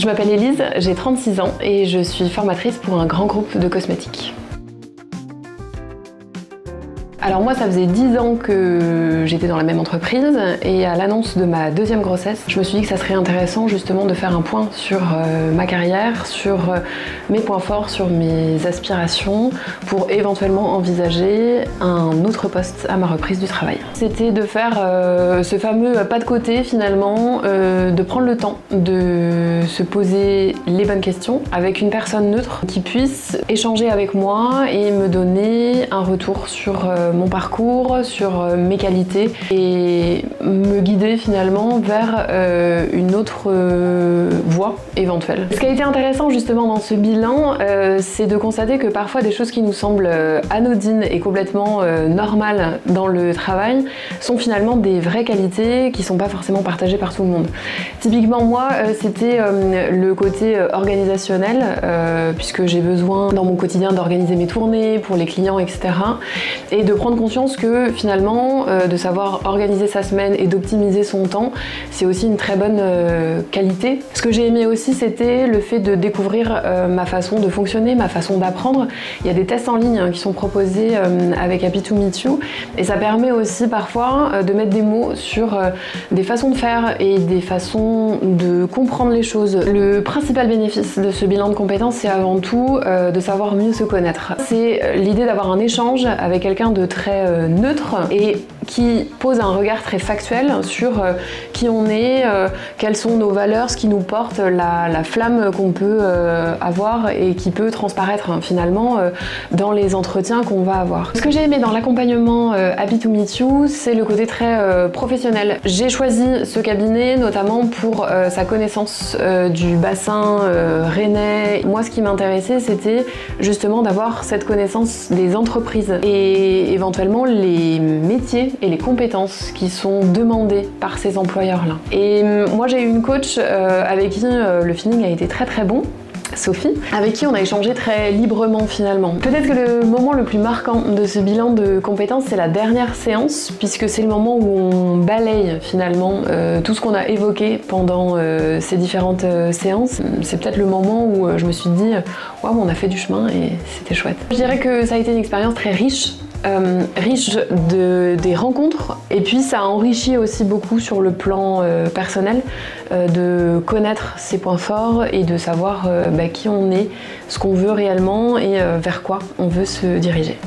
Je m'appelle Élise, j'ai 36 ans et je suis formatrice pour un grand groupe de cosmétiques. Alors moi, ça faisait 10 ans que j'étais dans la même entreprise et à l'annonce de ma deuxième grossesse, je me suis dit que ça serait intéressant justement de faire un point sur ma carrière, sur mes points forts, sur mes aspirations pour éventuellement envisager un autre poste à ma reprise du travail. C'était de faire ce fameux pas de côté finalement, de prendre le temps de se poser les bonnes questions avec une personne neutre qui puisse échanger avec moi et me donner un retour sur mon parcours, sur mes qualités et me guider finalement vers une autre voie éventuelle. Ce qui a été intéressant justement dans ce bilan, c'est de constater que parfois des choses qui nous semblent anodines et complètement normales dans le travail sont finalement des vraies qualités qui sont pas forcément partagées par tout le monde. Typiquement moi, c'était le côté organisationnel, puisque j'ai besoin dans mon quotidien d'organiser mes tournées pour les clients, etc. Et de prendre conscience que finalement, de savoir organiser sa semaine et d'optimiser son temps, c'est aussi une très bonne qualité. Ce que j'ai aimé aussi, c'était le fait de découvrir ma façon de fonctionner, ma façon d'apprendre. Il y a des tests en ligne qui sont proposés avec Happy to Meet You et ça permet aussi parfois de mettre des mots sur des façons de faire et des façons de comprendre les choses. Le principal bénéfice de ce bilan de compétences, c'est avant tout de savoir mieux se connaître. C'est l'idée d'avoir un échange avec quelqu'un de très neutre et qui pose un regard très factuel sur qui on est, quelles sont nos valeurs, ce qui nous porte, la flamme qu'on peut avoir et qui peut transparaître finalement dans les entretiens qu'on va avoir. Ce que j'ai aimé dans l'accompagnement Happy to Meet You, c'est le côté très professionnel. J'ai choisi ce cabinet notamment pour sa connaissance du bassin rennais. Moi, ce qui m'intéressait, c'était justement d'avoir cette connaissance des entreprises et éventuellement les métiers et les compétences qui sont demandées par ces employeurs-là. Et moi, j'ai eu une coach avec qui le feeling a été très très bon. Sophie, avec qui on a échangé très librement finalement. Peut-être que le moment le plus marquant de ce bilan de compétences, c'est la dernière séance, puisque c'est le moment où on balaye finalement tout ce qu'on a évoqué pendant ces différentes séances. C'est peut-être le moment où je me suis dit « Waouh, on a fait du chemin et c'était chouette ». Je dirais que ça a été une expérience très riche. Riche des rencontres et puis ça a enrichi aussi beaucoup sur le plan personnel de connaître ses points forts et de savoir qui on est, ce qu'on veut réellement et vers quoi on veut se diriger.